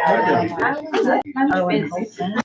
Oh, and Colton.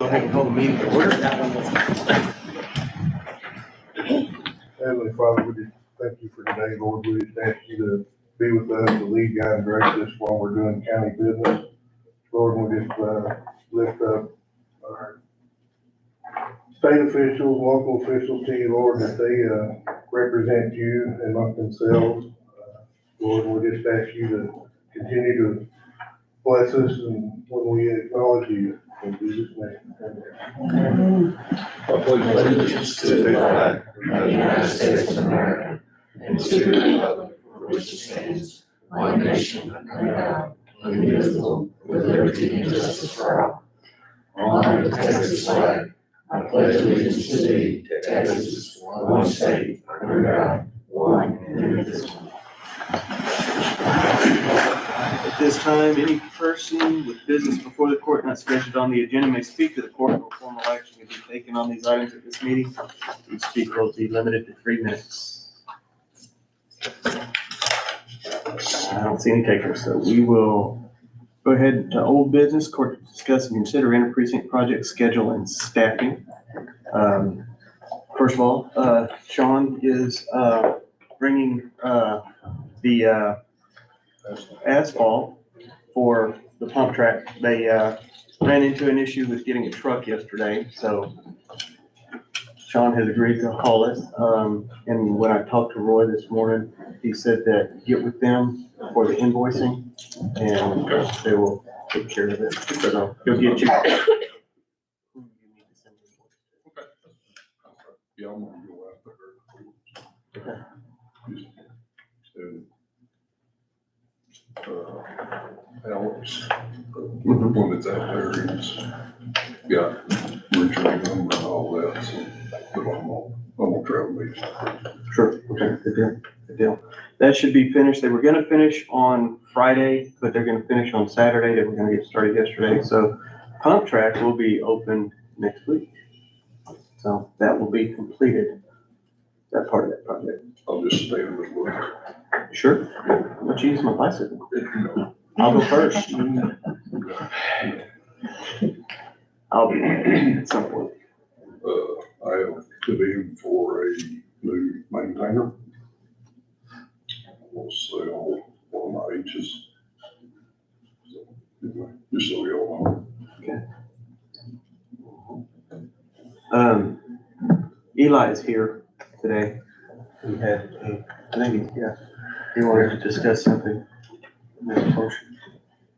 Go ahead and call the meeting to order. Heavenly Father, we just thank you for today, Lord. We just ask you to be with us, to lead, guide, and direct us while we're doing county business. Lord, we just lift up our state officials, local officials to you, Lord, that they represent you and not themselves. Lord, we just ask you to continue to bless us and when we acknowledge you. In Jesus' name. Amen. I pledge allegiance to the flag of the United States of America and to the republic for which it stands, one nation under God, indivisible, with liberty and justice for all. On the Texas flag, I pledge allegiance to thee, Texas, one state, under God, At this time, any person with business before the court not scheduled on the agenda may speak to the court or formal action may be taken on these items at this meeting. Each speaker will be limited to 3 minutes. I don't see any takers, so we will go ahead to old business, court to discuss and consider inter-precinct project schedule and staffing. First of all, Sean is bringing the asphalt for the pump track. They ran into an issue with getting a truck yesterday, so Sean has agreed to haul it. And when I talked to Roy this morning, he said that get with them for the invoicing and they will take care of it. So he'll get you. Yeah, I'm gonna go out there. Alex, the one that's out there, he's got return number and all that, so, but I'm gonna travel meet. Sure, okay, good deal, good deal. That should be finished. They were gonna finish on Friday, but they're gonna finish on Saturday. They were gonna get started yesterday, so pump track will be open next week. So that will be completed, that part of that project. I'll just stay in the book. Sure, I'll let you use my bicycle. I'll go first. I'll be at some point. I have put in for a new maintainer. We'll sell one of my H's. So, anyway, just so we all know. Eli is here today. We had, I think, he wanted to discuss something.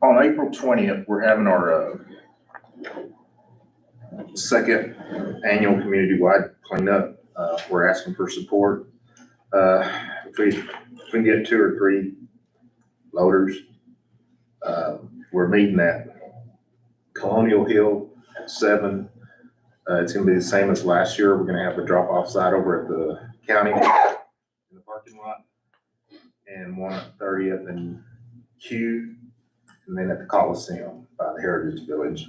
On April 20th, we're having our second annual community-wide cleanup. We're asking for support. If we can get 2 or 3 loaders, we're meeting at Colonial Hill at 7. It's gonna be the same as last year. We're gonna have the drop-off site over at the county in the parking lot, and one at 30th and Q, and then at the Coliseum by the Heritage Village.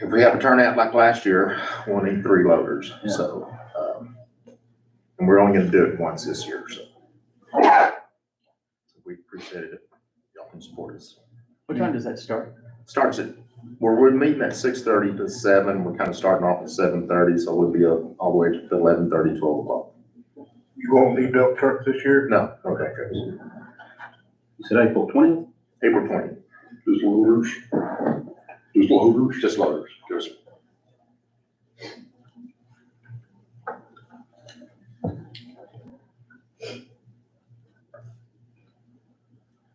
If we have a turnout like last year, we'll need 3 loaders, so, and we're only gonna do it once this year, so. We appreciate it if y'all can support us. What time does that start? Starts at, we're meeting at 6:30 to 7, we're kind of starting off at 7:30, so we'll be up all the way to 11:30, 12 o'clock. You won't need dump trucks this year? No, okay, good. You said April 20th? April 20th, Just loaders. Just loaders. just loaders. Just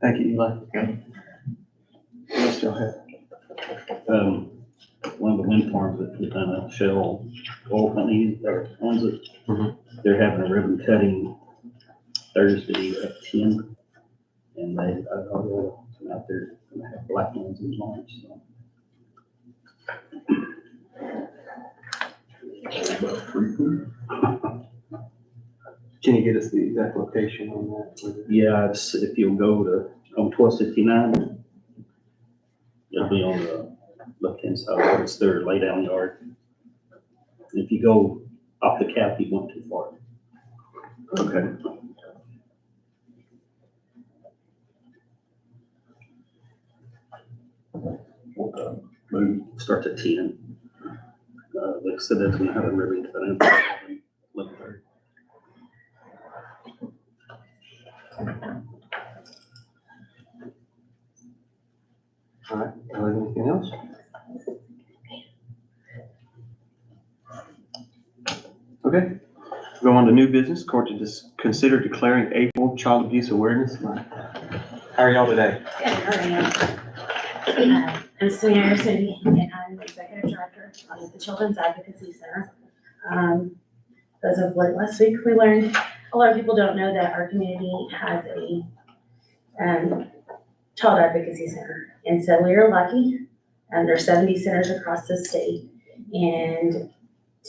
Thank you, Eli. What else y'all have? One of the wind farms that we kind of Shell Oil Company, or owns it, they're having a ribbon cutting Thursday at 10. And they, come out there, gonna have black ones and lunch, so. about 3 food. Can you get us the exact location on that? Yeah, it's, if you'll go to, on 1269, it'll be on the left-hand side, where it's their lay-down yard. And if you go off the cap, you went too far. Okay. What time? Noon. Starts at 10. Like I said, that's gonna have a ribbon cut in. 11:30. All right, anything else? Okay, go on to new business. Court to consider declaring April Child Abuse Awareness Month. How are y'all today? Good, how are you? I'm Samara Cindy, and I'm the executive director of the Children's Advocacy Center. As of like last week, we learned, a lot of people don't know that our community has a child advocacy center. And so we are lucky, and there's 70 centers across the state. And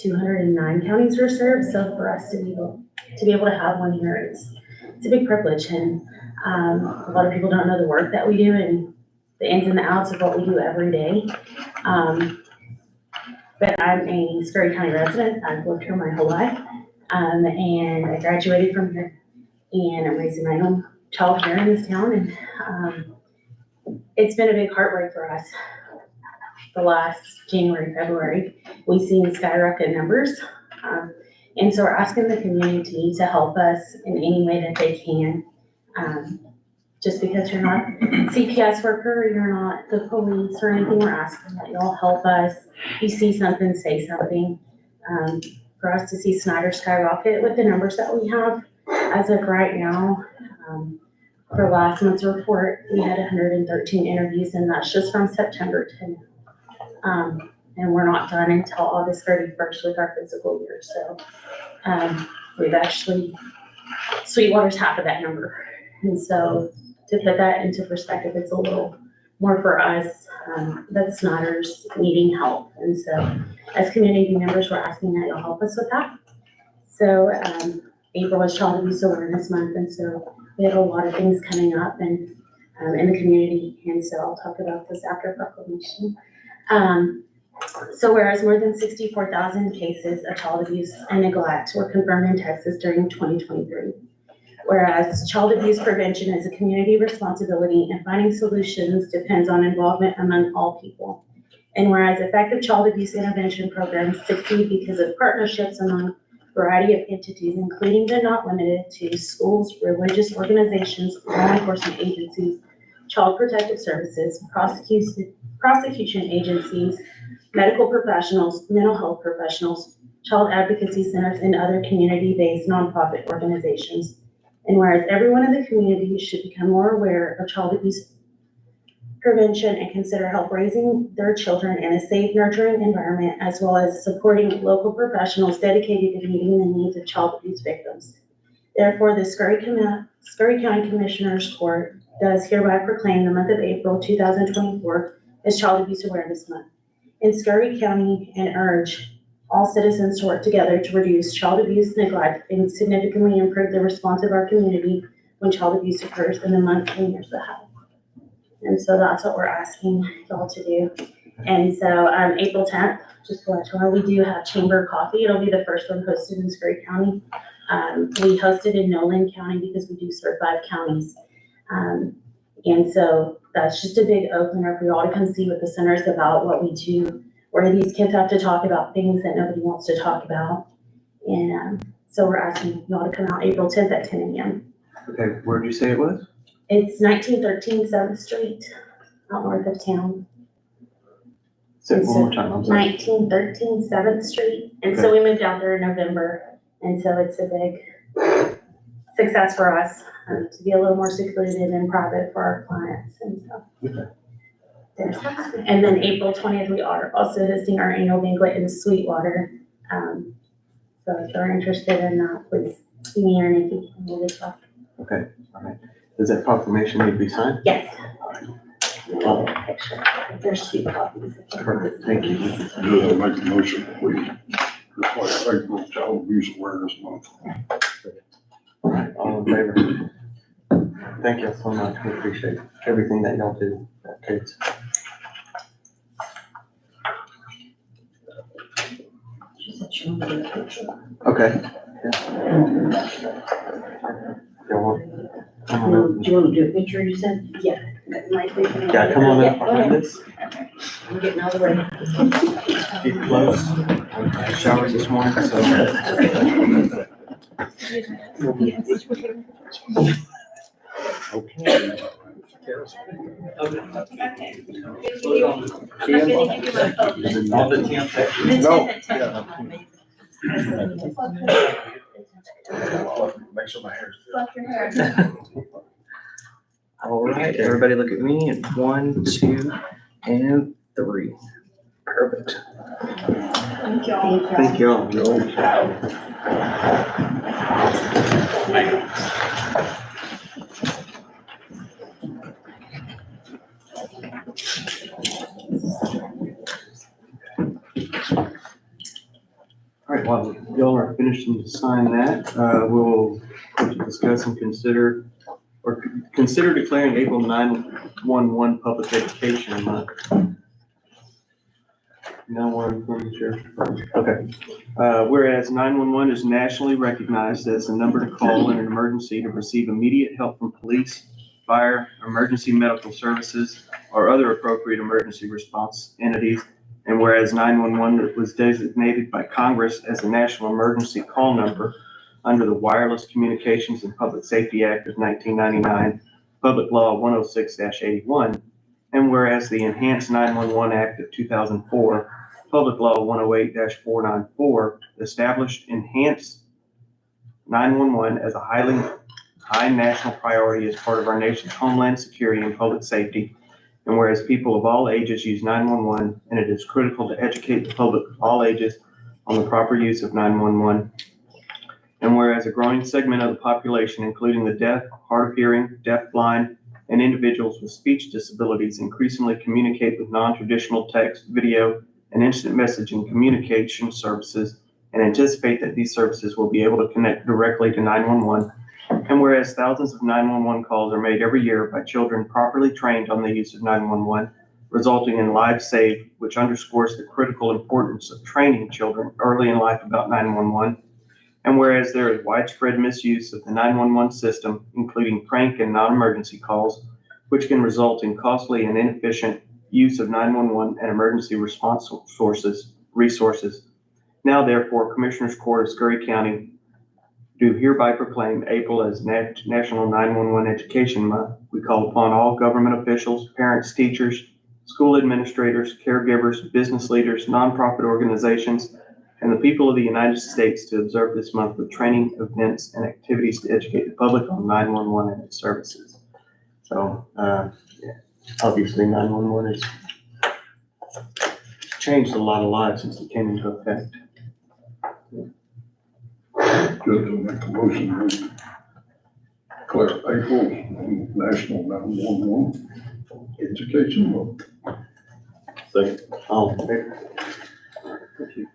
209 counties are served, so for us to be able to have one here, it's a big privilege, and a lot of people don't know the work that we do and the ins and the outs of what we do every day. But I'm a Scurry County resident. I've lived here my whole life, and I graduated from here, and I'm raising my own child here in this town, and it's been a big heartbreak for us. The last January, February, we've seen skyrocket numbers. And so we're asking the community to help us in any way that they can. Just because you're not a CPS worker, or you're not the police or anything, we're asking that y'all help us. If you see something, say something. For us to see Snyder skyrocket with the numbers that we have as of right now. For last month's report, we had 113 interviews, and that's just from September to now. And we're not done until August 31st with our physical year. So we've actually, Sweetwater's half of that number. And so to put that into perspective, it's a little more for us, that Snyder's needing help. And so as community members, we're asking that you'll help us with that. So April is Child Abuse Awareness Month, and so we have a lot of things coming up and in the community, and so I'll talk about this after proclamation. So whereas more than 64,000 cases of child abuse and neglect were confirmed in Texas during 2023, whereas child abuse prevention is a community responsibility and finding solutions depends on involvement among all people, and whereas effective child abuse intervention programs succeed because of partnerships among variety of entities, including but not limited to schools, religious organizations, law enforcement agencies, child protective services, prosecution agencies, medical professionals, mental health professionals, child advocacy centers, and other community-based nonprofit organizations. And whereas everyone in the community should become more aware of child abuse prevention and consider help raising their children in a safe, nurturing environment, as well as supporting local professionals dedicated to meeting the needs of child abuse victims. Therefore, the Scurry County Commissioners Court does hereby proclaim the month of April 2024 as Child Abuse Awareness Month in Scurry County and urge all citizens to work together to reduce child abuse, neglect, and significantly improve the response of our community when child abuse occurs in the months and years ahead. And so that's what we're asking y'all to do. And so April 10th, just to let you know, we do have Chamber Coffee. It'll be the first one hosted in Scurry County. We hosted in Nolan County because we do serve 5 counties. And so that's just a big opener for y'all to come see what the center is about, what we do, where these kids have to talk about things that nobody wants to talk about. And so we're asking y'all to come out April 10th at 10 a.m. Okay, where'd you say it was? It's 1913 7th Street, out north of town. Say it one more time, I'm sorry. 1913 7th Street. And so we moved out there in November. And so it's a big success for us to be a little more secluded and private for our clients. And so there's that. And then April 20th, we are also hosting our annual banquet in Sweetwater. So if you're interested in that, please see me or Nikki and we'll just talk. Okay, all right. Does that proclamation need to be signed? Yes. Oh, There's 2 copies. perfect, thank you. I'll make a motion, we request April Child Abuse Awareness Month. All right, all in favor? Thank you so much, we appreciate everything that y'all do for kids. Okay. Y'all want? Come on up. Do you want to do a picture, you said? Yeah. Yeah, come on up behind us. I'm getting out of the way. Get close. I showered this morning, so. Okay. Make sure my hair's All right, everybody look at me and 1, 2, and 3. Perfect. Thank y'all. permission to sign that. We'll discuss and consider, or consider declaring April 911 Public Education Month. Now one from the sheriff's department. Okay. Whereas 911 is nationally recognized as the number to call in an emergency to receive immediate help from police, fire, emergency medical services, or other appropriate emergency response entities. And whereas 911 was designated by Congress as a national emergency call number under the Wireless Communications and Public Safety Act of 1999, Public Law 106-81, and whereas the Enhanced 911 Act of 2004, Public Law 108-494, established Enhanced 911 as a high national priority as part of our nation's homeland security and public safety. And whereas people of all ages use 911, and it is critical to educate the public of all ages on the proper use of 911. And whereas a growing segment of the population, including the deaf, hard of hearing, deaf-blind, and individuals with speech disabilities increasingly communicate with non-traditional text, video, and instant messaging communication services, and anticipate that these services will be able to connect directly to 911. And whereas thousands of 911 calls are made every year by children properly trained on the use of 911, resulting in lives saved, which underscores the critical importance of training children early in life about 911. And whereas there is widespread misuse of the 911 system, including prank and non-emergency calls, which can result in costly and inefficient use of 911 and emergency response resources. Now therefore, Commissioners Court of Scurry County do hereby proclaim April as National 911 Education Month. We call upon all government officials, parents, teachers, school administrators, caregivers, business leaders, nonprofit organizations, and the people of the United States to observe this month with training, events, and activities to educate the public on 911 and its services. So, obviously 911 has changed a lot of lives since it came into effect. Judge will make a motion to declare April National 911 Education Month. Second. All in favor? Thank you.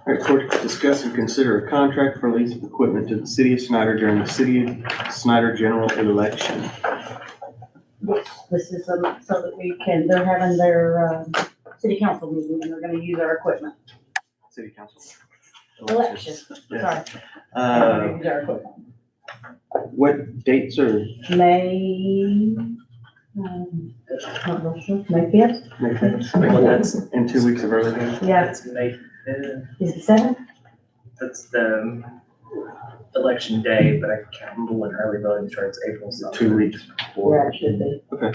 All right, court to discuss and consider a contract for lease of equipment to the city of Snyder during the city of Snyder general election. This is so that we can, they're having their, city council meeting and they're gonna use our equipment. City council. Election, Yeah. sorry. They're gonna use our equipment. What dates are, May, not real sure, May 5th? May 5th? Well, that's, And 2 weeks of early voting? Yeah, that's May 5th. is it 7th? That's the election day, but I can't remember when early voting starts, April something. 2 weeks Yeah, before. it should be. Okay.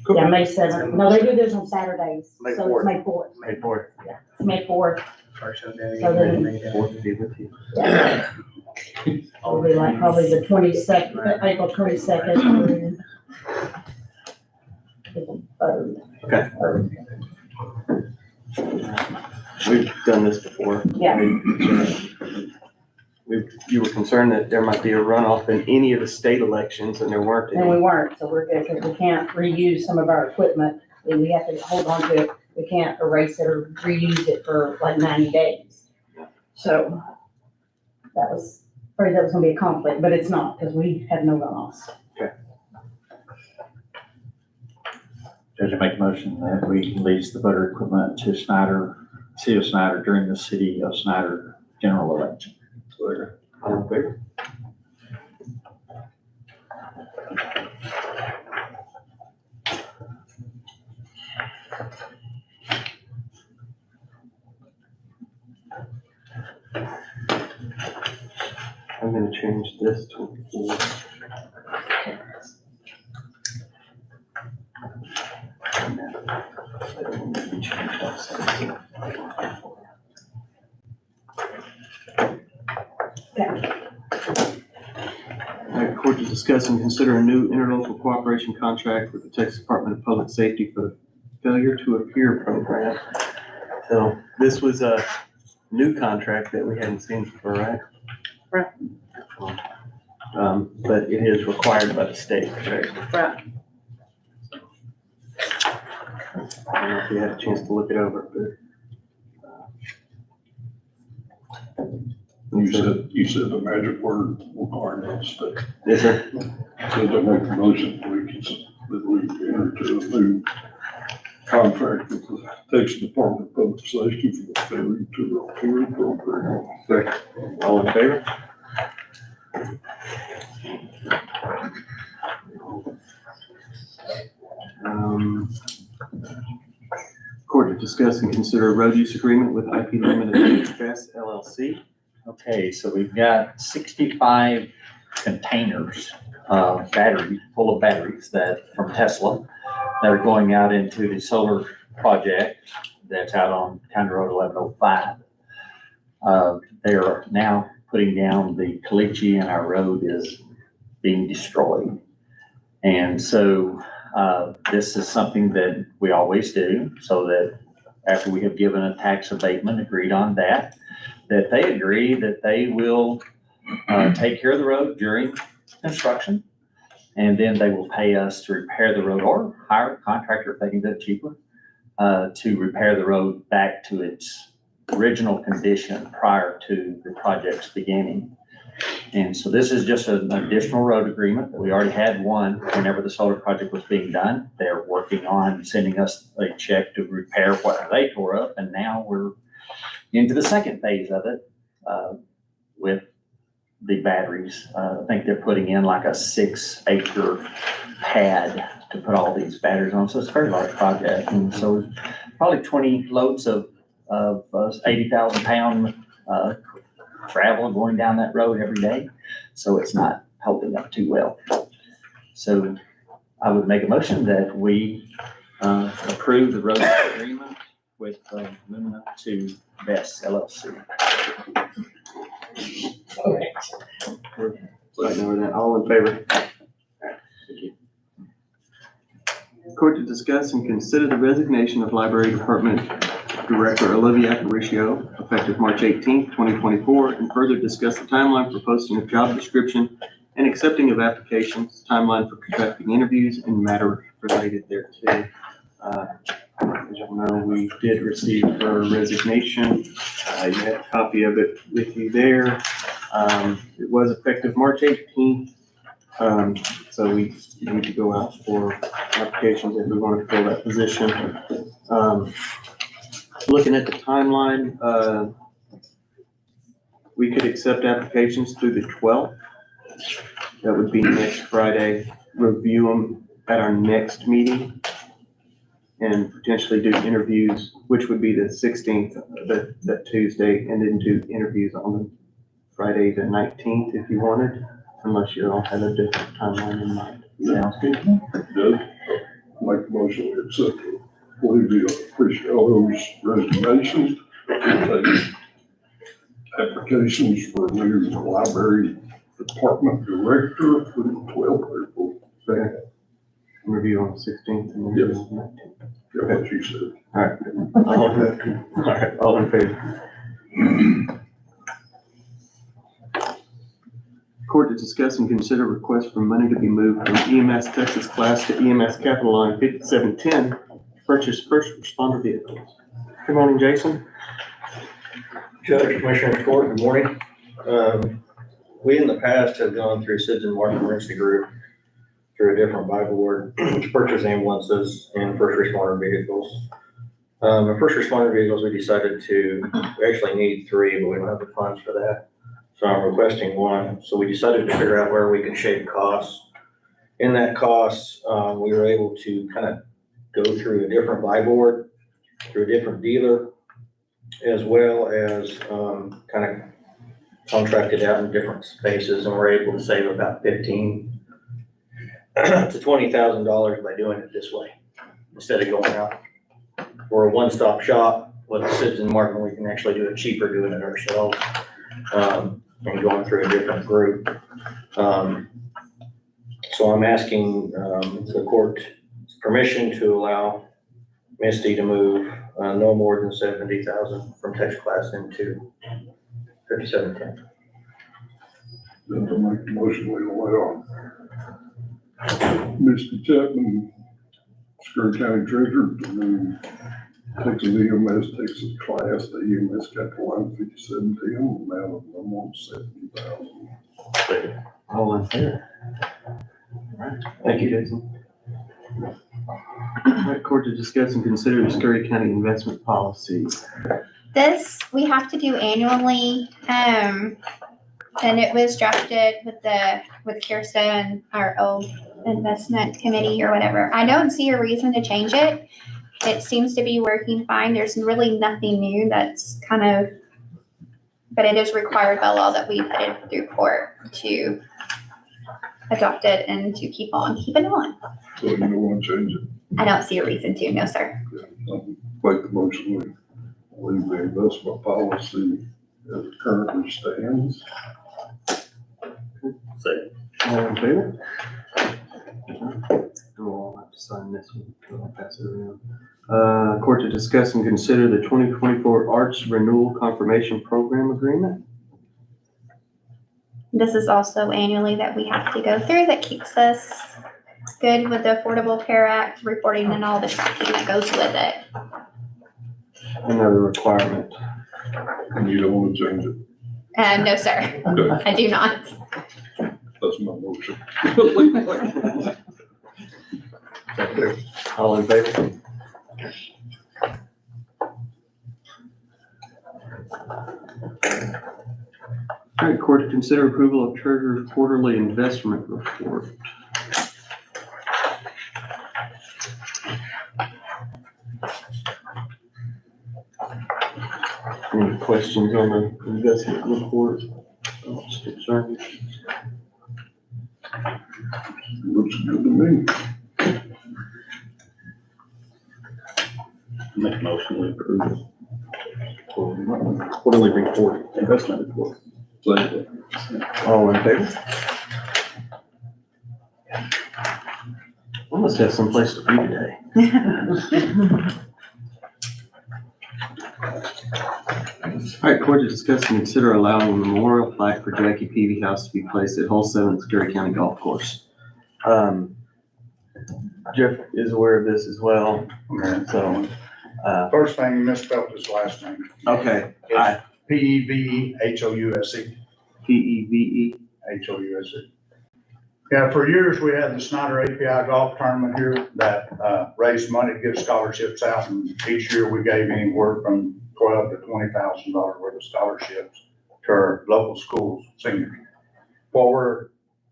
Cool. Yeah, May 7th. No, they do this on Saturdays, May so 4th. it's May 4th. May 4th. It's May 4th. Car show day. So then- May Day. 4th to be with you. Yeah. It'll be like probably the 22nd, April 22nd through the 3rd. Okay. We've done this before. Yeah. You were concerned that there might be a runoff in any of the state elections, and there weren't And we any. weren't, so we're good, because we can't reuse some of our equipment, and we have to hold on to it. We can't erase it or reuse it for like 90 days. So that was, afraid that was gonna be a conflict, but it's not, because we had no runoffs. Judge, I make a motion that we lease the voter equipment to Snyder, city of Snyder during the city of Snyder general election. All in favor? I'm gonna change this to 4. Court to discuss and consider a new interlocal cooperation contract with the Texas Department of Public Safety for the Failure to Appear program. So this was a new contract that we hadn't seen before, right? Right. But it is required by the state, correct? Right. don't know if you had a chance to look it over, You said the magic word requirements, but yes, sir. so to make a motion, that we enter into a new contract with the Texas Department of Public Safety for the ferry tour program. Second. All in favor? Court to discuss and consider a road use agreement with IP Limited Fast LLC. Okay, so we've got 65 containers of battery, full of batteries that, from Tesla, that are going out into the solar project that's out on County Road 1105. They are now putting down the caliche and our road is being destroyed. And so this is something that we always do, so that after we have given a tax abatement, agreed on that they agree that they will take care of the road during construction. And then they will pay us to repair the road or hire a contractor if they can do it cheaper, to repair the road back to its original condition prior to the project's beginning. And so this is just an additional road agreement that we already had one whenever the solar project was being done. They're working on sending us a check to repair what they tore up. And now we're into the second phase of it with the batteries. I think they're putting in like a 6-acre pad to put all these batteries on. So it's a very large project. And so probably 20 loads of 80,000 pound travel going down that road every day. So it's not holding up too well. So I would make a motion that we approve the road agreement with Lumina to Best LLC. Right over that. All in favor? Thank you. Court to discuss and consider the resignation of Library Department Director Olivia Aparicio, effective March 18th, 2024, and further discuss the timeline for posting of job description and accepting of applications, timeline for conducting interviews, and matter related thereto. As y'all know, we did receive her resignation. You had a copy of it with you there. It was effective March 18th. So we need to go out for applications if we want to fill that position. Looking at the timeline, we could accept applications through the 12th. That would be next Friday. Review them at our next meeting and potentially do interviews, which would be the 16th, that Tuesday, and then do interviews on Friday the 19th if you wanted, unless you all had a different timeline in mind. Sounds good. Doug, make a motion to accept Olivia Aparicion's resignation, take applications for new library department director for the 12th April. Second. Review on the 16th and review on the 19th. Yeah, what you said. All right, all in favor? Court to discuss and consider request for money to be moved from EMS Texas class to EMS Capital Line 5710 to purchase first responder vehicles. Good morning, Jason. Judge, Commissioner Court, good morning. We in the past have gone through Citizen Martin Emergency Group through a different Bible board to purchase ambulances and first responder vehicles. The first responder vehicles, we decided we actually need 3, but we don't have the funds for that. So I'm requesting 1. So we decided to figure out where we can shave costs. In that cost, we were able to kind of go through a different buy board, through a different dealer, as well as kind of contracted out in different spaces, and we're able to save about $15,000 to $20,000 by doing it this way, instead of going out. We're a one-stop shop with Citizen Martin. We can actually do it cheaper doing it ourselves, and going through a different group. So I'm asking the court permission to allow Misty to move no more than 70,000 from text class into 5710. Then to make the motion, we allow Mr. Chapman Scurry County Treasurer to move Texas EMS Texas class, the EMS capital line 5710, amount of $170,000. All in favor? Alright, thank you, Jason. Alright, court to discuss and consider the Scurry County investment policy. This, we have to do annually, and it was drafted with Kirsten, our old investment committee or whatever. I don't see a reason to change it. It seems to be working fine. There's really nothing new that's kind of, but it is required by law that we put it through court to adopt it and to keep on keeping on. So you don't want to change it? I don't see a reason to, no, sir. Make the motion, we leave the investment policy as it currently stands. All in favor? We'll have to sign this one, so I'll pass it around. Court to discuss and consider the 2024 Arts Renewal Confirmation Program Agreement. This is also annually that we have to go through that keeps us good with the Affordable Care Act, reporting and all the tracking that goes with it. Another requirement. And you don't want to change it? No, sir, Okay, I do not. that's my motion. All in favor? All right, court to consider approval of treasurer's quarterly investment report. Any questions on the investment report? Concerns? Looks good to me. Make a motion to approve quarterly report, investment report. Second. All in favor? We must have someplace to be today. All right, court to discuss and consider allowing a memorial plaque for Jackie Peavy House to be placed at Hole 7 Scurry County Golf Course. Jeff is aware of this as well, so, First thing, you misspelled his last name. okay. Pevehouse. Peve. House. Yeah, for years, we had the Snyder API Golf Tournament here that raised money to give scholarships out, and each year we gave anywhere from $12,000 to $20,000 worth of scholarships to our local schools, seniors. What we're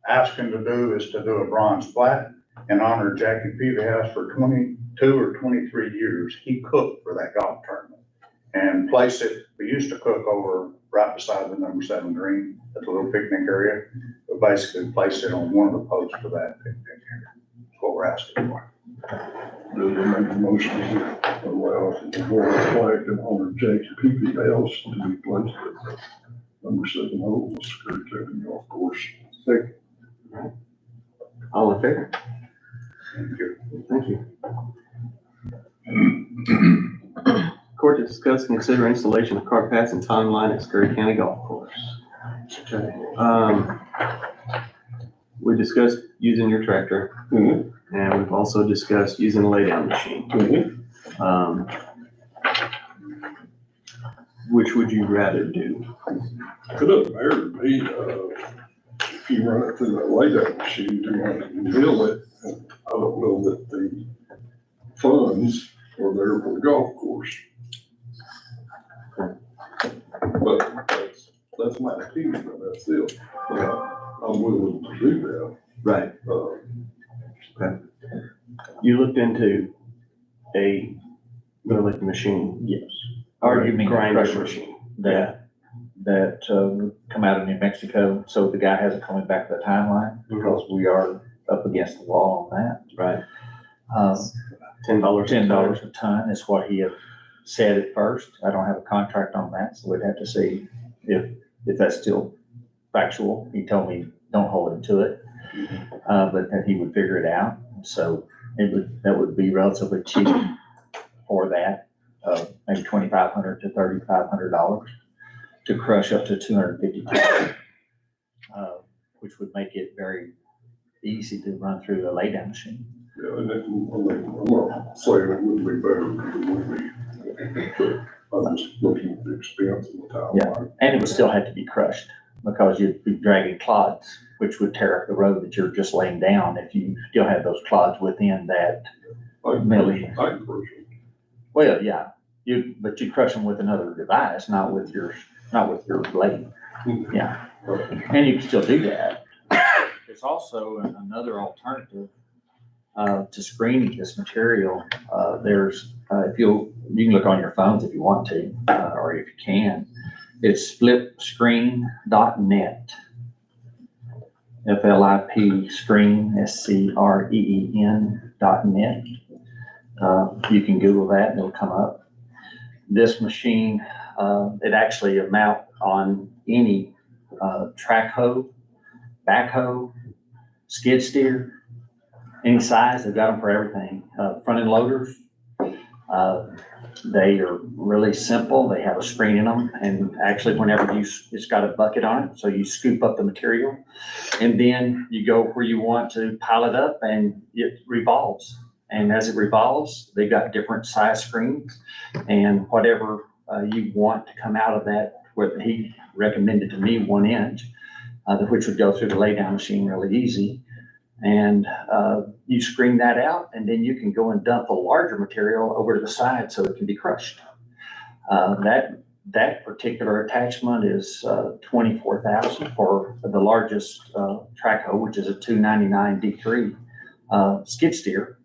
asking to do is to do a bronze plaque in honor of Jackie Pevehouse for 22 or 23 years. He cooked for that golf tournament and place it. We used to cook over right beside the number 7 green at the little picnic area, but basically place it on one of the posts for that picnic area. That's what we're asking for. Does it make a motion to allow the memorial plaque in honor of Jackie Peavy House to be placed at number 7 hole, Scurry County Golf Course? Second. All in favor? Thank you. Thank you. Court to discuss and consider installation of cart paths and timeline at Scurry County Golf Course. Okay. We discussed using your tractor, and we've also discussed using a laydown machine. Which would you rather do? It doesn't matter to me, if you run it through that laydown machine, you want to bill it. I don't know that the funds are there for the golf course. But that's my opinion, that's it. I'm willing to do that. Right. Okay. You looked into a milling machine? Yes. Or you mean a grinder crusher machine? that come out of New Mexico, so the guy has it coming back to the timeline, because we are up against the wall on that. Right. $10 a ton is what he had said at first. I don't have a contract on that, so we'd have to see if that's still factual. He told me, don't hold him to it, but that he would figure it out. So that would be relatively cheap for that, maybe $2,500 to $3,500 to crush up to 250 tons, which would make it very easy to run through a laydown machine. Yeah, and then, I mean, I'm not saying it wouldn't be better, it would be, but I'm just looking at the expense and the time. Yeah. And it would still have to be crushed because you'd be dragging clods, which would tear up the road that you're just laying down if you still have those clods within that. I can crush it. Well, yeah, but you crush them with another device, not with your blade. Yeah, and you can still do that. There's also another alternative to screening this material. There's, if you can look on your phones if you want to, or if you can. It's flipscreen.net. FLIP screen, SCREEN.net. You can Google that and it'll come up. This machine, it actually mount on any track hoe, backhoe, skid steer, any size. They've got them for everything. Front end loaders, they are really simple. They have a screen in them, and actually whenever it's got a bucket on it, so you scoop up the material and then you go where you want to pile it up and it revolves. And as it revolves, they've got different size screens, and whatever you want to come out of that, what he recommended to me, 1 inch, which would go through the laydown machine really easy. And you screen that out, and then you can go and dump the larger material over to the side so it can be crushed. That particular attachment is $24,000 for the largest track hoe, which is a 299 D3 skid steer.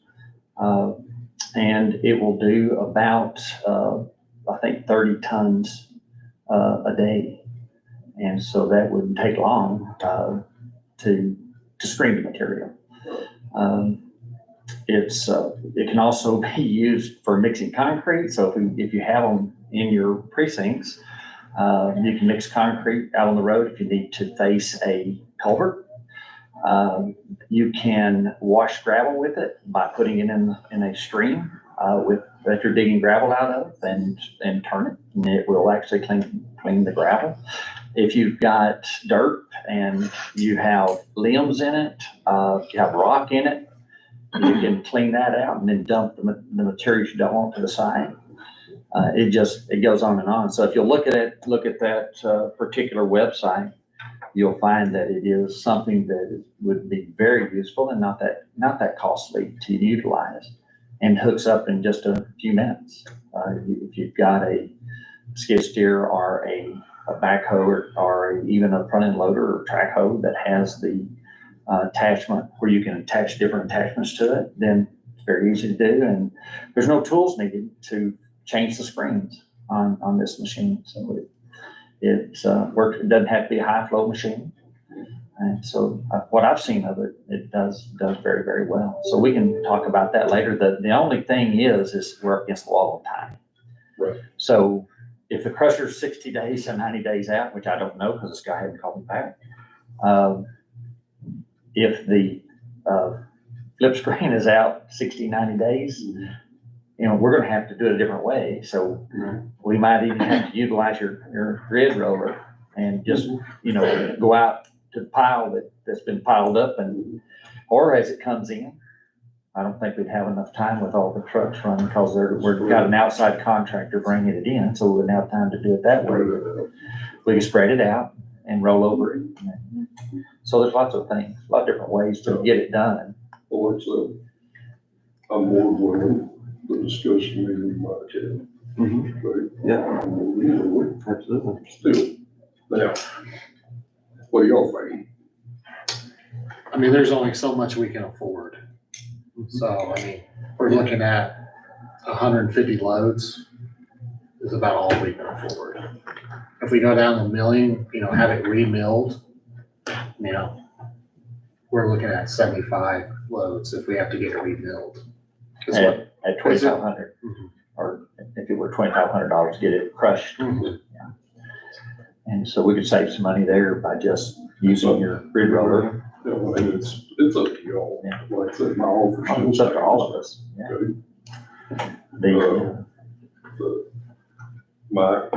And it will do about, I think 30 tons a day. And so that wouldn't take long to screen the material. It can also be used for mixing concrete. So if you have them in your precincts, you can mix concrete out on the road if you need to face a culvert. You can wash gravel with it by putting it in a stream that you're digging gravel out of and turn it, and it will actually clean the gravel. If you've got dirt and you have limbs in it, if you have rock in it, you can clean that out and then dump the materials you don't want to the side. It goes on and on. So if you look at that particular website, you'll find that it is something that would be very useful and not that costly to utilize, and hooks up in just a few minutes. If you've got a skid steer or a backhoe or even a front end loader or track hoe that has the attachment where you can attach different attachments to it, then it's very easy to do, and there's no tools needed to change the screens on this machine. So it works. It doesn't have to be a high flow machine. And so what I've seen of it, it does very, very well. So we can talk about that later. The only thing is we're up against the wall all the time. Right. So if the crusher's 60 days to 90 days out, which I don't know because this guy hadn't called me back, if the flip screen is out 60, 90 days, we're going to have to do it a different way. So we might even have to utilize your grid roller and just, go out to the pile that's been piled up, or as it comes in. I don't think we'd have enough time with all the trucks running because we've got an outside contractor bringing it in, so we wouldn't have time to do it that way. We can spread it out and roll over it. So there's lots of things, a lot of different ways to get it done. Well, I'm more willing the discussion maybe we might have. Okay? Yeah. I'm more willing, Absolutely. still. Now, what do y'all think? I mean, there's only so much we can afford. So, I mean, we're looking at 150 loads is about all we can afford. If we go down to milling, have it remilled, we're looking at 75 loads if we have to get it remilled. At $2,500, or if it were $2,500 to get it crushed. Mhm. Yeah. And so we could save some money there by just using your grid roller. Yeah, I mean, it's up to y'all. Yeah. Like I said, my offer. It's up to all of us. Yeah. Okay. My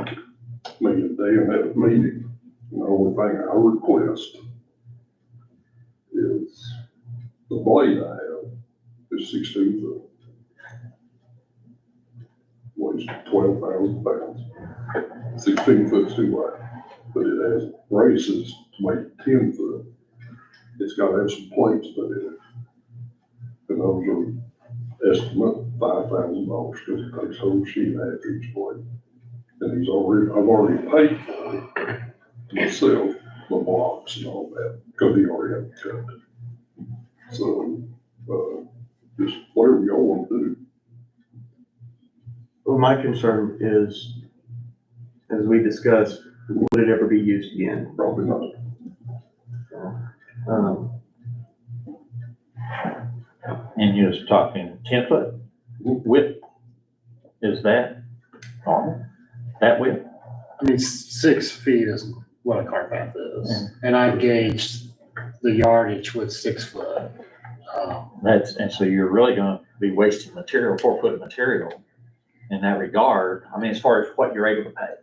meeting day and that meeting, the only thing I request is the blade I have It's 16 foot. Weighs 12,000 pounds. 16 foot's too wide, but it has braces to make 10 foot. It's got to have some plates put in it. And those are estimate $5,000 because it takes whole sheet half each plate. And I've already paid for it myself, the blocks and all that, because he already had cut it. So, just whatever y'all want to do. Well, my concern is, as we discussed, would it ever be used again? Probably not. Um, And you was talking 10 foot width, is that normal? That width? I mean, 6 feet is what a cart path is, and I've gauged the yardage with 6 foot. And so you're really gonna be wasting material, 4 foot of material in that regard. I mean, as far as what you're able to pay.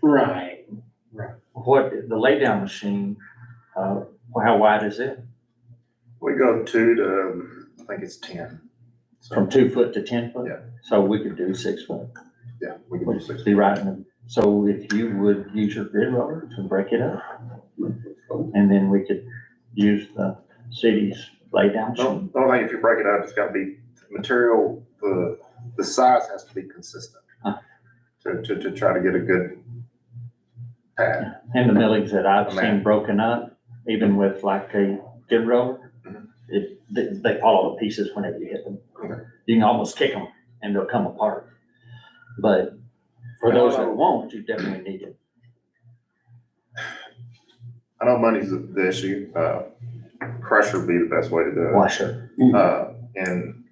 Right. What, the laydown machine, how wide is it? We go 2 to, I think it's 10. So, From 2 foot to 10 foot? Yeah. So we could do 6 foot. yeah, we can do 6. Be right in the, so if you would use your grid roller to break it up, and then we could use the city's laydown machine. The only thing, if you break it up, it's got to be material, the size has to be consistent to try to get a good pad. And the millings that I've Man. seen broken up, even with like a grid roller, they fall to pieces whenever you hit them. Okay. You can almost kick them and they'll come apart. But for those that won't, you definitely need it. I know money's the issue. Crusher would be the best way to do it. Washer. And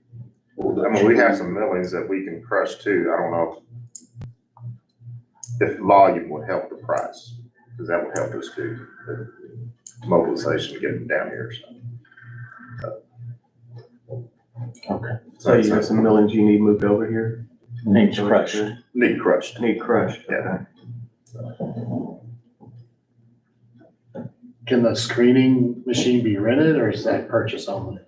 I mean, we have some millings that we can crush too. I don't know if volume would help the price, because that would help us too. The mobilization to get them down here. Okay. so you have some millings you need moved over here? Needs crushed. Need crushed. Need crushed. Yeah. Can the screening machine be rented, or is that purchase only?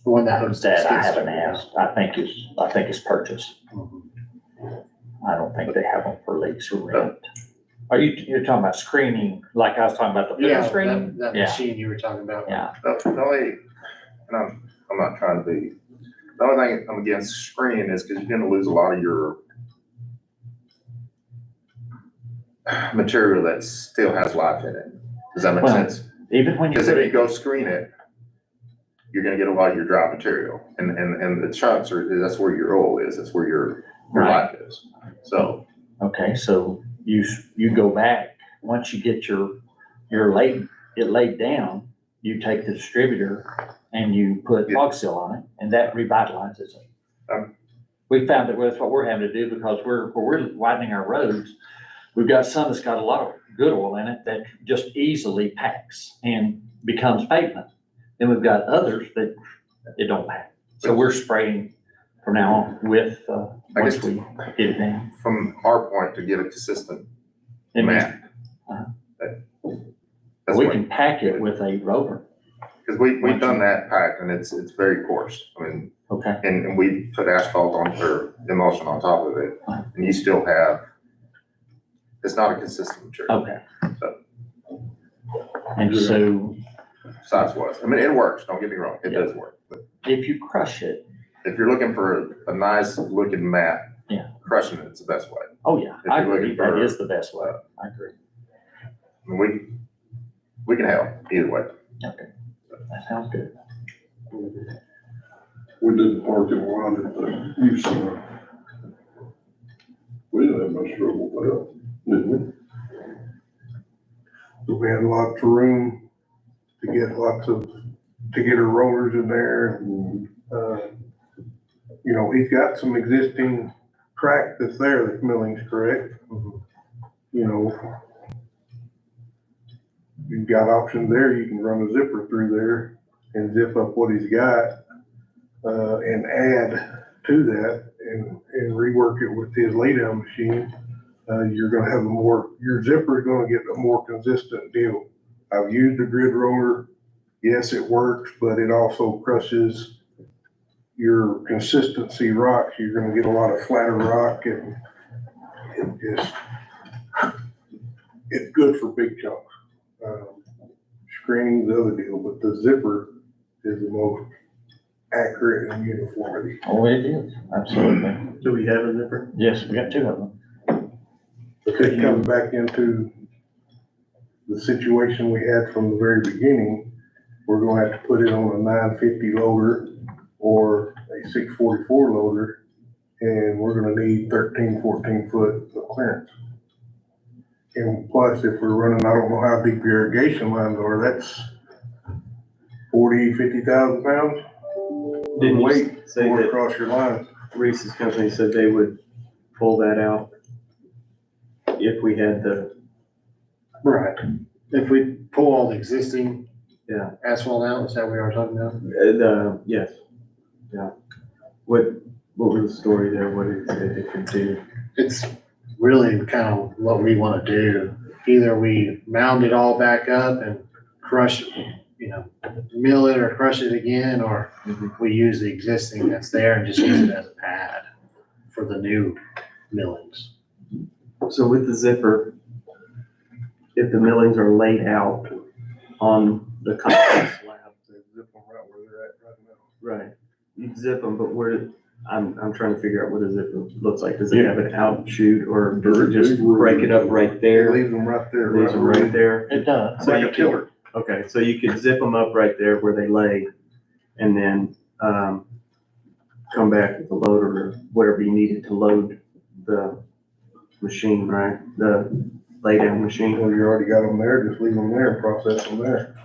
The one that hooks That I haven't asked. I think it's purchased. Mhm. I don't think they have them for lease or rent. You're talking about screening, like I was talking about the Yeah, film screening? that Yeah. machine you were talking about. Yeah, The only, and I'm not trying to be, the only thing I'm against screening is because you're gonna lose a lot of your material that still has life in it. Does that make Well, sense? even when you Because put if you it, go screen it, you're gonna get a lot of your dry material, and the chunks that's where your oil is, that's where your Right. life is. So, okay, so you go back, once you get it laid down, you take the distributor and you put fog seal on it, and that revitalizes it. We found that that's what we're having to do, because we're widening our roads. We've got some that's got a lot of good oil in it that just easily packs and becomes pavement. Then we've got others that it don't pack. So we're spraying from now on with, I once guess we get it down. from our point, to get a consistent It means mat. Uh-huh. That's we what, can pack it with a roller, because we've done that pack, and it's very coarse. I mean, okay? and we put asphalt on, or emulsion on top of it, and you still have, it's not a consistent material. Okay. So, And so size wise, I mean, it works, don't get me wrong, it does work. But if you crush it, if you're looking for a nice looking mat, Yeah. crushing it's the best way. oh yeah, If I you're agree, looking for- that is the best way, I agree. I mean, we can help either way. Okay, that sounds good. We did the parking lot at the youth center. We didn't have much trouble with that, did we? We had lots of room to get our rollers in there. You know, he's got some existing track that's there, that's milling's correct. You know, you've got options there, you can run a zipper through there and zip up what he's got, and add to that and rework it with his laydown machine. You're gonna have your zipper's gonna get a more consistent deal. I've used the grid roller. Yes, it works, but it also crushes your consistency rocks, you're gonna get a lot of flatter rock and it just, it's good for big chunks. Screening's the other deal, but the zipper is the most accurate and uniformity. Oh, it is, absolutely. Do we have a zipper? Yes, we got two of them. But it comes back into the situation we had from the very beginning. We're gonna have to put it on a 950 loader or a 644 loader, and we're gonna need 13, 14 foot of clearance. And plus, if we're running, I don't know how deep your irrigation lines are, that's 40, 50,000 pounds. Didn't you Weight say going that across your lines. Reese's company said they would pull that out if we had the, Right. If we pull all the existing. Yeah. Asphalt out, is that what we are talking about? yes, yeah. What was the story there? What did it say they could do? It's really kind of what we want to do. Either we mound it all back up and crush, mill it or crush it again, or we use the existing that's there and just use it as a pad for the new millings. So with the zipper, if the millings are laid out on the concrete slab, Zip them right where they're at right now. right, you zip them, but I'm trying to figure out what a zipper looks like. Does it have an outshoot or does it just break it up right It there? leaves them right there. Leaves them right there? It does. So Like you a could, tiller. okay, so you could zip them up right there where they lay and then, come back with the loader or whatever you needed to load the machine, right? The lay down machine. Well, you already got them there, just leave them there and process them there.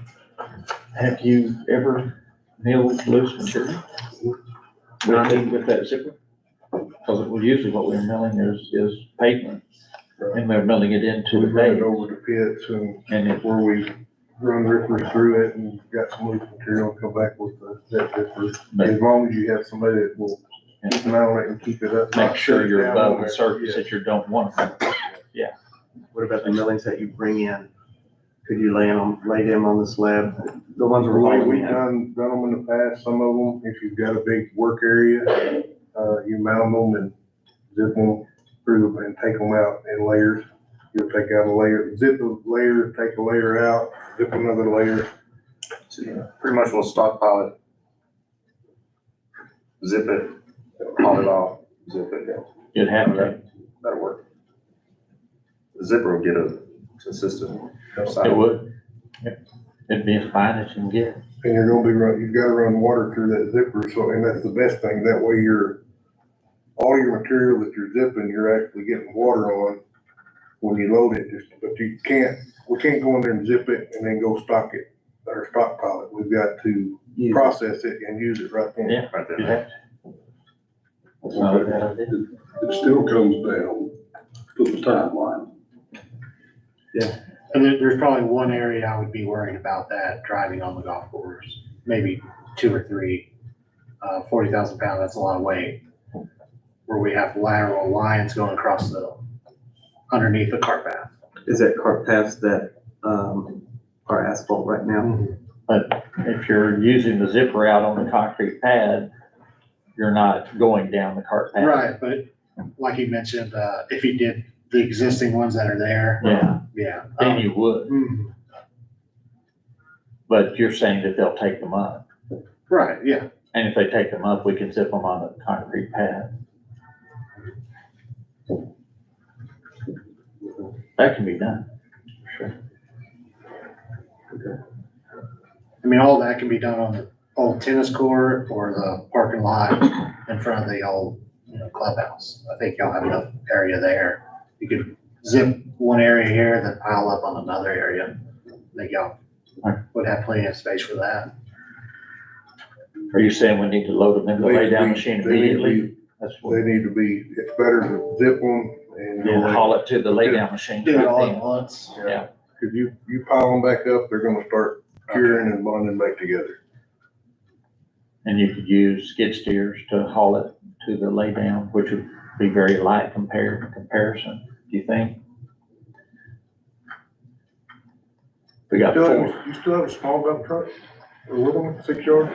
Have you ever milled loose material? With that zipper? Because usually what we're milling is pavement, and we're milling it into We the run it pavement. over the pits and And where we run rippers through it and got some loose material, come back with that zipper. As long as you have somebody that will keep an eye on it and keep it up. make sure you're Down above on the there. surface that you don't want to. What about the millings that you bring in? Could you lay them on the slab? The ones we're hauling We've in? done them in the past, some of them, if you've got a big work area, you mount them and zip them through and take them out in layers. You'll take out a layer, zip a layer, take a layer out, zip another layer. Pretty much we'll stockpile it. Zip it, haul it off, zip it, You'd have to. that'll work. The zipper will get a consistent size. It would. Yep. It'd be as fine as you can get. And you're gonna be you've gotta run water through that zipper, so, and that's the best thing, that way all your material that you're zipping, you're actually getting water on when you load it, but we can't go in there and zip it and then go stock it, or stockpile it, we've got to process it and use it right then. Yeah. Right You'd there. have to. That's not a bad idea. It still comes down to the timeline. And there's probably one area I would be worried about that driving on the golf course, maybe 2 or 3. 40,000 pounds, that's a lot of weight. Where we have lateral lines going across underneath the cart path. Is that cart paths that, are asphalt right now? But if you're using the zipper out on the concrete pad, you're not going down the cart path. Right, but like you mentioned, if you did the existing ones that are there. Yeah, Yeah. then you would, Mhm. but you're saying that they'll take them up. Right, yeah. And if they take them up, we can zip them on the concrete pad. That can be done. Sure. I mean, all that can be done on the old tennis court or the parking lot in front of the old, clubhouse. I think y'all have enough area there. You could zip one area here, then pile up on another area. I think y'all would have plenty of space for that. Are you saying we need to load them in the lay down machine They need to immediately? That's what, They need to be, it's better to zip them and. and haul it to the lay down machine. Do it all right at then. once. Yeah. Cause you pile them back up, they're gonna start curing and bonding back together. And you could use skid steers to haul it to the lay down, which would be very light in comparison, do you think? We got four. You still have a small dump truck, a little one, 6 yard?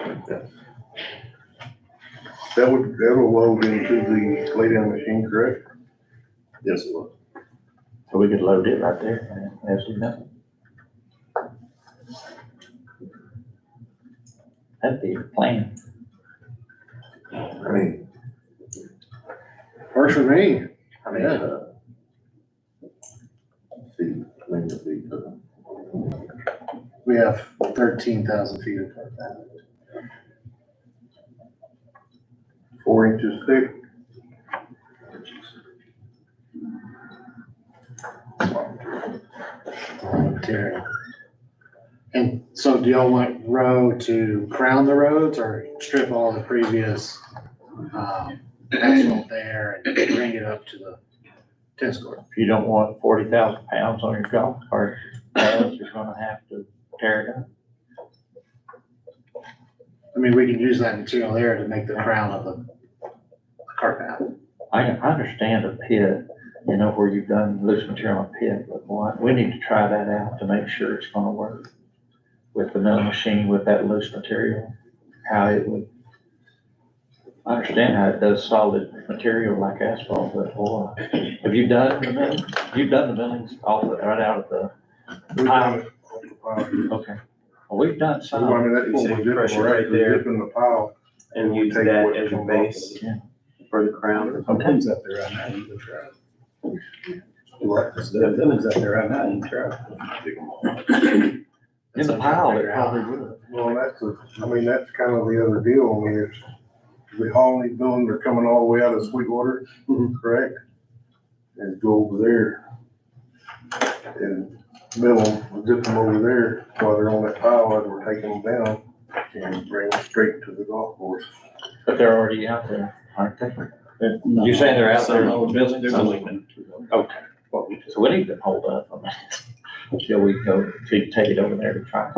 That'll load into the lay down machine, correct? Yes, it will. So we could load it right there and as we know. That'd be the plan. I mean, Works for me. I mean, feet, linear feet. We have 13,000 feet of that. 4 inches thick. Material. And so do y'all want road to crown the roads or strip all the previous, asphalt there and bring it up to the tennis court? If you don't want 40,000 pounds on your golf cart, you're gonna have to tear it up. I mean, we can use that material there to make the crown of the cart path. I understand a pit, you know, where you've done loose material on a pit, but boy, we need to try that out to make sure it's gonna work. With the mill machine, with that loose material, how it would. I understand how it does solid material like asphalt, but boy, have you done the milling? You've done the millings right out of the We've done it. okay. Well, we've done I some. mean, that's what You we're say doing, crush it we're right actually there. dipping the pile. And use Take that what as a comes off base for the crown. Billings up there right now, you can try it. What? The billings up there right now, you can try it. In the pile, it probably would. Well, that's kind of the other deal. I mean, it's, the Holly buildings are coming all the way out of Sweetwater, correct? And go over there and mill them, zip them over there while they're on that pile as we're taking them down and bring them straight to the golf course. But they're already out there, aren't they? You saying they're out there on the building? They're building. Okay. So we need to hold up on that until we go, to take it over there to try.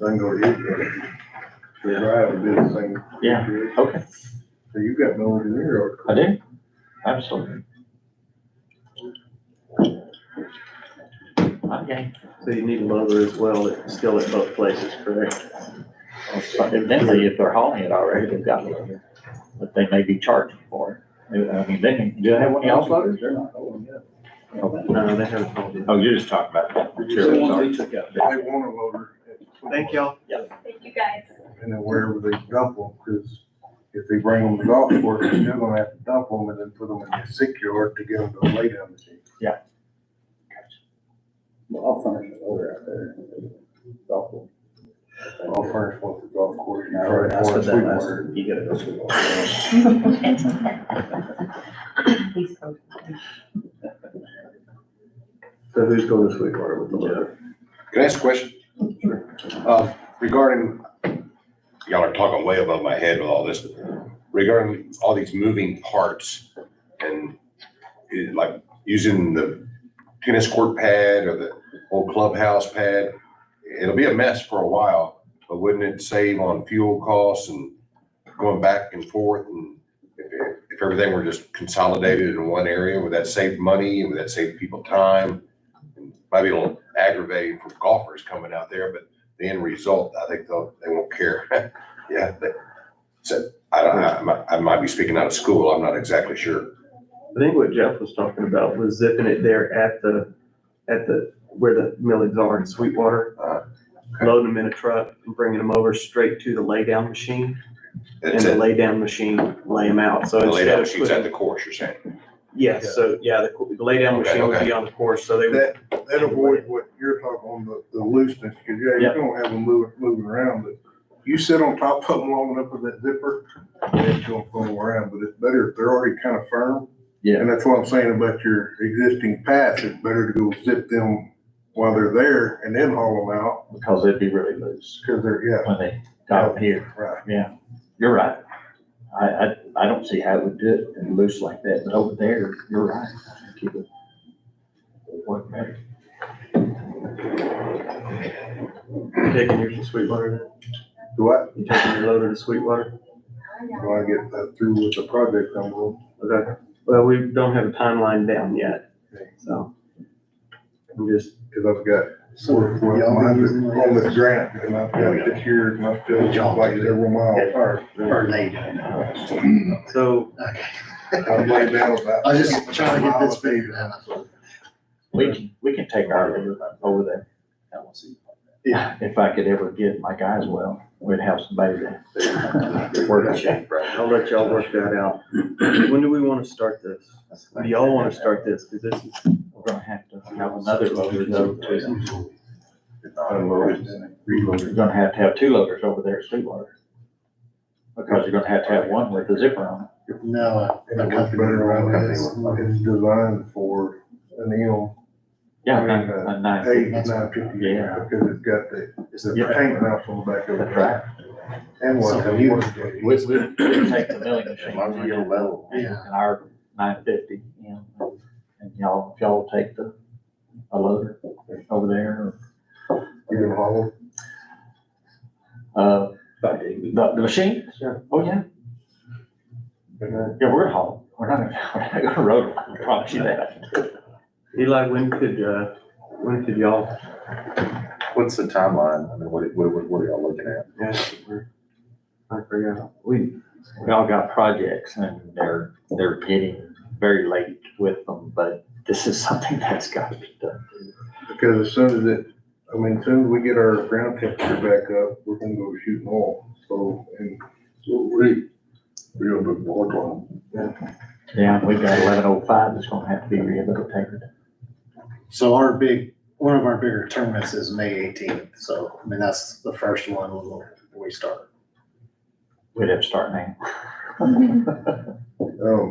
Then go to Israel. Drive and do the same. Yeah. Okay, So you got no engineer or? I do. Absolutely. Okay. So you need a loader as well, that's still at both places, correct? Evidently, if they're hauling it already, they've got loader, but they may be charging for it. I mean, they can, do they have one of y'all's loaders? They're not holding it. No, they haven't called it. Oh, you're just talking about that The material. one sorry. they took out. They want a loader. Thank y'all. Thank you, guys. And then wherever they dump them, because if they bring them to the golf course, they're still gonna have to dump them and then put them in the sick yard to get them to the lay down machine. Well, I'll furnish a loader out there. Golf course. I'll furnish one for the golf course. You I try already to asked find for that last, Sweetwater. you gotta go Sweetwater. He's coaching. So who's going to Sweetwater with the loader? Can I ask a question? Regarding, y'all are talking way above my head with all this, but regarding all these moving parts and like using the tennis court pad or the old clubhouse pad, it'll be a mess for a while, but wouldn't it save on fuel costs and going back and forth? And if everything were just consolidated in one area, would that save money? Would that save people time? Maybe it'll aggravate for golfers coming out there, but the end result, I think they won't care. Yeah, so I might be speaking out of school. I'm not exactly sure. I think what Jeff was talking about was zipping it there at the, where the millings are in Sweetwater. Loading them in a truck and bringing them over straight to the lay down machine. And It's the a, lay down machine lay them out. So the instead laydown of machine's at putting, the course, you're saying? yes, so yeah, the lay down Okay, machine would okay. be on the course, so they would. That avoids what you're talking on, the looseness, because yeah, you're gonna have them moving around, but you sit on top of them long enough with that zipper, it's gonna float around, but it's better if they're already kind of firm. Yeah. And that's what I'm saying about your existing paths, it's better to go zip them while they're there and then haul them out, Because it'd be really loose because they're, yeah, when they got them here. right. Yeah, you're right. I don't see how it would do it and loose like that, but over there, you're right. Keep it work better. You taking yours to Sweetwater then? Do what? You taking your loader to Sweetwater? When I get through with the project, I'm going. Okay. Well, we don't have a timeline down yet, so I'm just, Because I've got So Well, y'all mine's been using on this grant, and I've got it this year, and I still Y'all like do it. several miles. Or they? So Okay. I've laid down about. I was just trying to get this figured out. We can take our over there. Yeah. If I could ever get my guys well, we'd have somebody to work on it. I'll let y'all work that out. When do we want to start this? Do y'all want to start this? Because this is, We're gonna have to have another loader though, too. You're gonna have to have two loaders over there at Sweetwater. Because you're gonna have to have one with a zipper on it. No, And a it works company better on road this. is. It's designed for an M. Yeah, I mean, a nine. 950, Yeah. because it's got the Yeah. tank house on the back of it. That's right. And one. So you- We'll take the milling machine. As long as you get a level. Yeah. And our 950, and y'all, if y'all take a loader over there, You can haul the machine? Sure. Oh, yeah. Yeah, we're gonna haul. We're not gonna road it, I promise you that. Eli, when could y'all? What's the timeline? I mean, what are y'all looking at? Yeah, we're trying to figure out. We all got projects and they're getting very late with them, but this is something that's gotta be done. Because as soon as we get our ground temperature back up, we're gonna go shooting oil. So, and We have a block on. Yeah, we've got 1105 that's gonna have to be rehabilitated. So one of our bigger tournaments is May 18th. So, I mean, that's the first one when we start. We'd have to start now.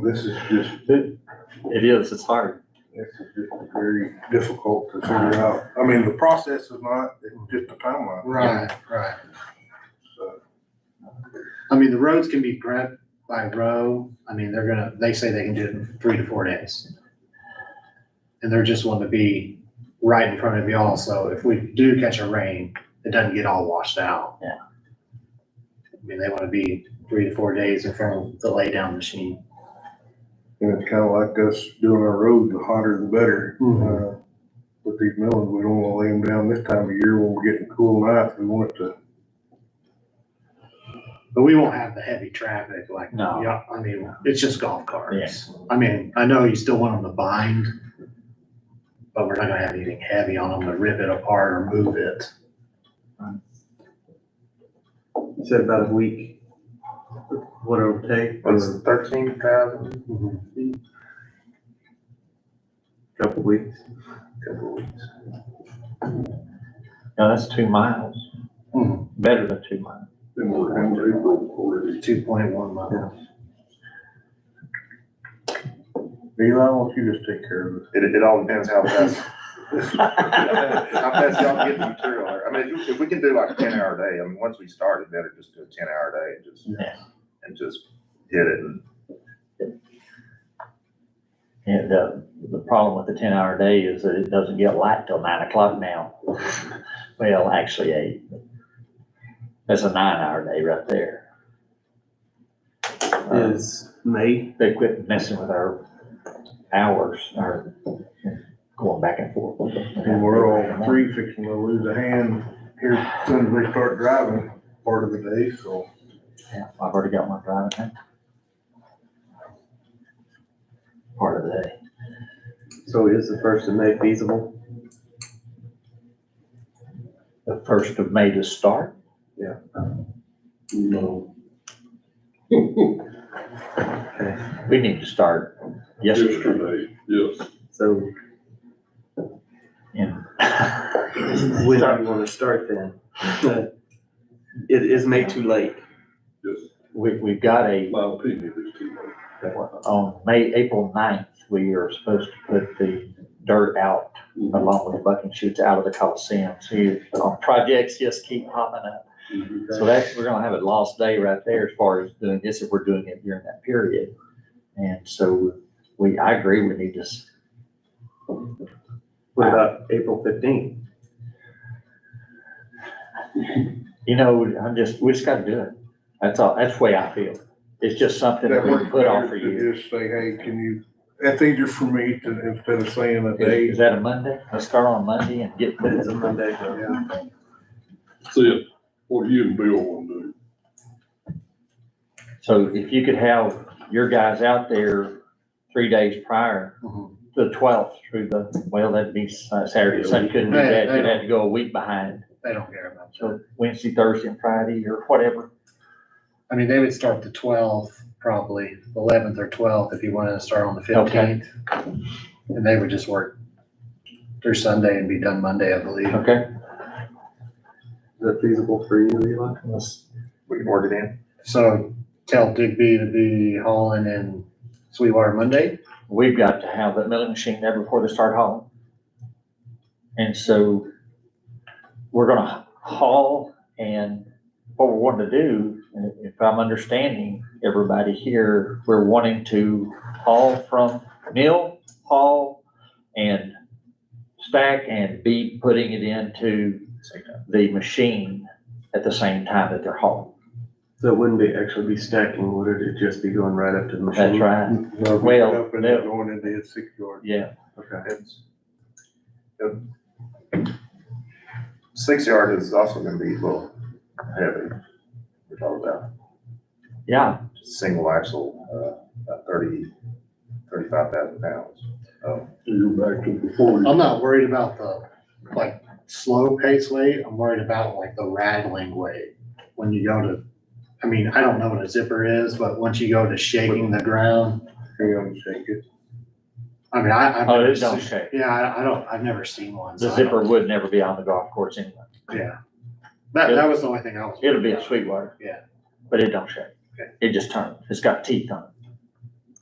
this is just, It is, it's hard. this is just very difficult to figure out. I mean, the process is not, it's just a timeline. Right. So, I mean, the roads can be prepped by row. I mean, they say they can do it in 3 to 4 days. And they're just wanting to be right in front of y'all. So if we do catch a rain, it doesn't get all washed out. Yeah. I mean, they want to be 3 to 4 days in front of the lay down machine. and it's kind of like us doing our roads, the hotter the better. With these millings, we don't want to lay them down this time of year when we're getting cool nights. We want it to. But we won't have the heavy traffic like, No. yeah, I mean, it's just golf carts. I mean, I know you still want them to bind, but we're not gonna have anything heavy on them to rip it apart or move it. You said about a week. What it would take? What's 13,000? Couple weeks. Couple of weeks. No, that's 2 miles. Better than 2 miles. And we're in April already. 2.1 miles. Eli, why don't you just take care of it? It all depends how fast, how fast y'all get the material there. I mean, if we can do like a 10-hour day, I mean, once we start, it better just do a 10-hour day and just hit it. And the problem with the 10-hour day is that it doesn't get light till 9 o'clock now. Well, actually 8. That's a 9-hour day right there. Is May? They quit messing with our hours, or going back and forth with them. And we're all three fixing to lose a hand here as soon as they start driving part of the day, so. Yeah, I've already got one driving now. Part of the day. So is the 1st of May feasible? The 1st of May to start? Yeah. No. We need to start yesterday. Yesterday, yes. So And when do you want to start then? Is May too late? Yes. we've got a, My opinion is too late. on April 9th, we are supposed to put the dirt out along with the bucking chutes out of the Coliseum. So projects just keep popping up. So we're gonna have a lost day right there as far as doing this, if we're doing it during that period. And so I agree, we need to. What about April 15th? We just gotta do it. That's all, that's the way I feel. It's just something that we put off for To years. just say, hey, can you That's easier for me to, instead of saying a day. Is that a Monday? Let's start on Monday and get It's bids. a Monday. Yeah. See it, what you and Bill want to do. So if you could have your guys out there 3 days prior, the 12th through that'd be Saturday, Sunday, you couldn't do They- that, they you'd have don't- to go a week behind. They don't care about that. So Wednesday, Thursday, and Friday, or whatever. I mean, they would start the 12th, probably, 11th or 12th, if you wanted to start on the 15th. And they would just work through Sunday and be done Monday, I believe. Okay. Is that feasible for you, Eli? We can work it in. So tell Digby to be hauling in Sweetwater Monday. We've got to have that milling machine there before they start hauling. And so we're gonna haul, and what we're wanting to do, and if I'm understanding everybody here, we're wanting to haul from mill, haul, and stack, and be putting it into the machine at the same time that they're hauling. So it wouldn't actually be stacking, would it? It'd just be going right up to the machine? That's right. No, Well, up and then going into his 6 yard. Yeah. Okay. 6 yard is also gonna be a little heavy. We're talking about Yeah. single axle, about 35,000 pounds. You're back to before. I'm not worried about the, like, slow pace weight. I'm worried about like the rattling weight. When you go to, I mean, I don't know what a zipper is, but once you go to shaking the ground, Hang on, shake it. I mean, I've Oh, never it don't seen- shake. Yeah, I've never seen one. The so I zipper don't- would never be on the golf course anyway. Yeah. That was the only thing I was. It'll be a Sweetwater. Yeah. But it don't shake. Okay. It just turns. It's got teeth on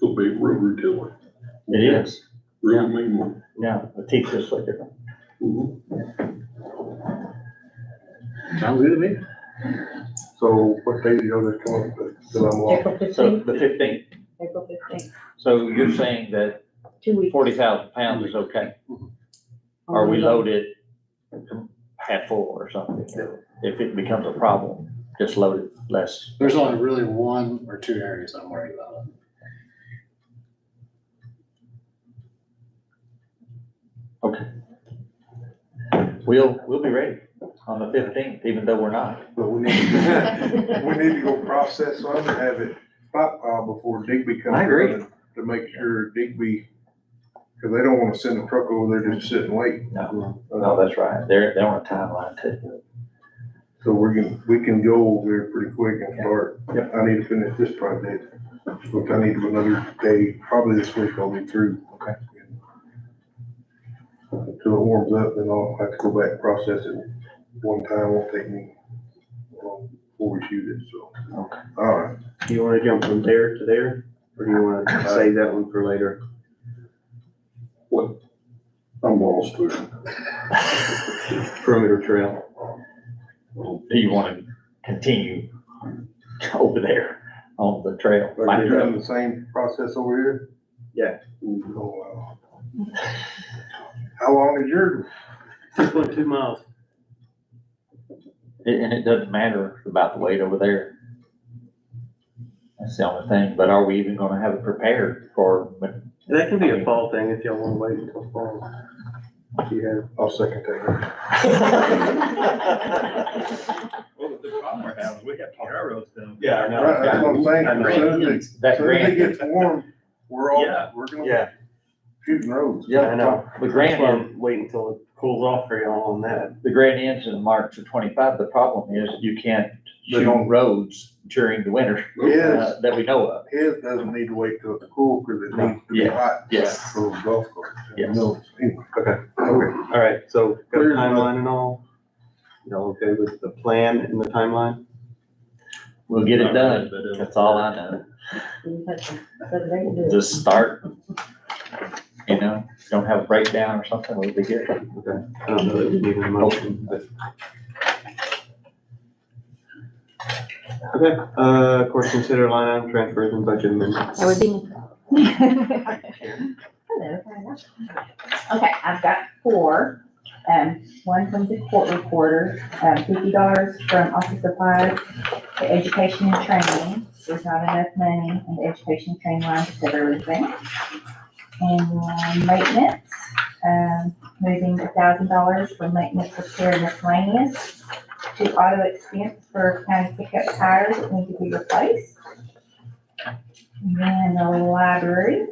It'll be a rotary tiller. it. It is. Really mean one. Yeah, the teeth just look different. Mhm. Sounds good to me. So what day do you guys come up with? 'Cause I'm lost. April So 15th, the 15th. April 15th, So you're saying that 2 weeks. 40,000 pounds is okay? Or we load it half full or something? If it becomes a problem, just load it less. There's only really one or two areas I'm worried about. Okay. We'll be ready on the 15th, even though we're not. But we need to go process some and have it stockpile before Digby comes. I agree. running To make sure Digby, because they don't want to send a truck over there just sit and wait. No, that's right. They're on a timeline too. So we can go over there pretty quick and start. Yep. I need to finish this project, which I need to another day, probably this week I'll be through. Okay. Until it warms up, then I'll have to go back and process it one time, won't take me long before we shoot it, so. Okay. All right. Do you wanna jump from there to there, or do you wanna save that one for later? I'm lost there. Perimeter trail. Do you want to continue over there on the trail? Are you doing the same process over here? Yeah. Oh, wow. How long is yours? 6.2 miles. And it doesn't matter about the weight over there. That's the only thing, but are we even gonna have it prepared for? That can be a fall thing if y'all wanna wait until fall. If you have. I'll second that. Well, the problem we're having, we have railroads down. Yeah, I know. Right, that's what I'm saying. As soon as it That gets grant, warm, we're all, Yeah. we're gonna Yeah. be shooting roads. yeah, I know. The The grant, grant, wait until it cools off for y'all on that. the grant ends in March of 25. The problem is you can't shoot on roads during the winter, His, that we know of. his doesn't need to wait till it's cool, cause it needs to be Yeah. hot. Yes. For the golf course. Yes. No, anyway. Okay. All right, so got a Clear as mud. timeline and all? Y'all okay with the plan and the timeline? We'll get it done. But, That's all I know. Just start, don't have a breakdown or something, we'll be good. Okay. I don't know that we need a motion, but. Okay, of course, consider line item transfers and budget amendments. That would be me. Hello. Okay, I've got 4. One from the court reporter, $50 from office supplies, the education and training. There's not enough money in the education and training line to cover everything. And maintenance, moving $1,000 from maintenance, repair, and miscellaneous to auto expense for county pickup tires that need to be replaced. And then the library,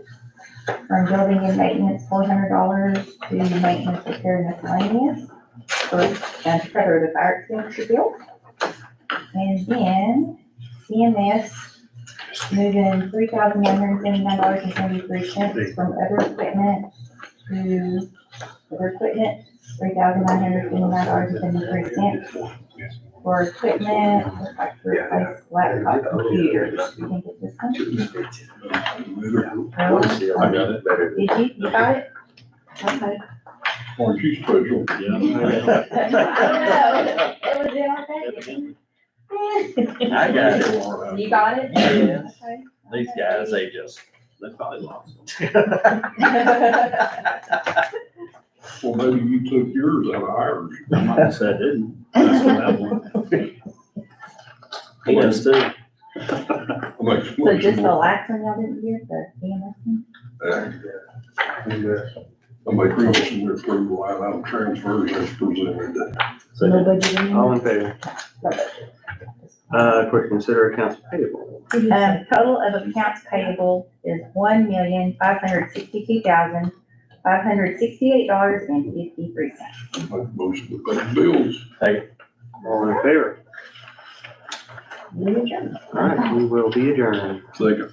from building and maintenance, $400 to maintenance, repair, and miscellaneous to cover the fire extinguisher bill. And then CMS, moving $3,979.73 from other equipment to other equipment, $3,979.73 for equipment, looks like to replace laptop computers. You think it's this one? I got it. Did you? You got it? Okay. Aren't you special? I don't know. It was in our package. I got it. You got it? Yes. Okay. These guys, they just, They probably lost them. Well, maybe you took yours out of ours. I'm not gonna say I didn't. That's what I want. He does too. So just the last one y'all didn't get, the EMS one? I make motion to approve line item transfers as presented. So No budget in there? All in favor? For consider accounts payable. Total of accounts payable is $1,562,568.53. Make motion to pay bills. All in favor? You adjourn. All right, we will be adjourned. Second.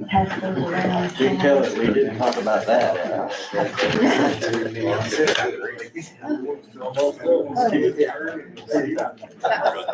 Pass those around. you tell us we didn't talk about that. That was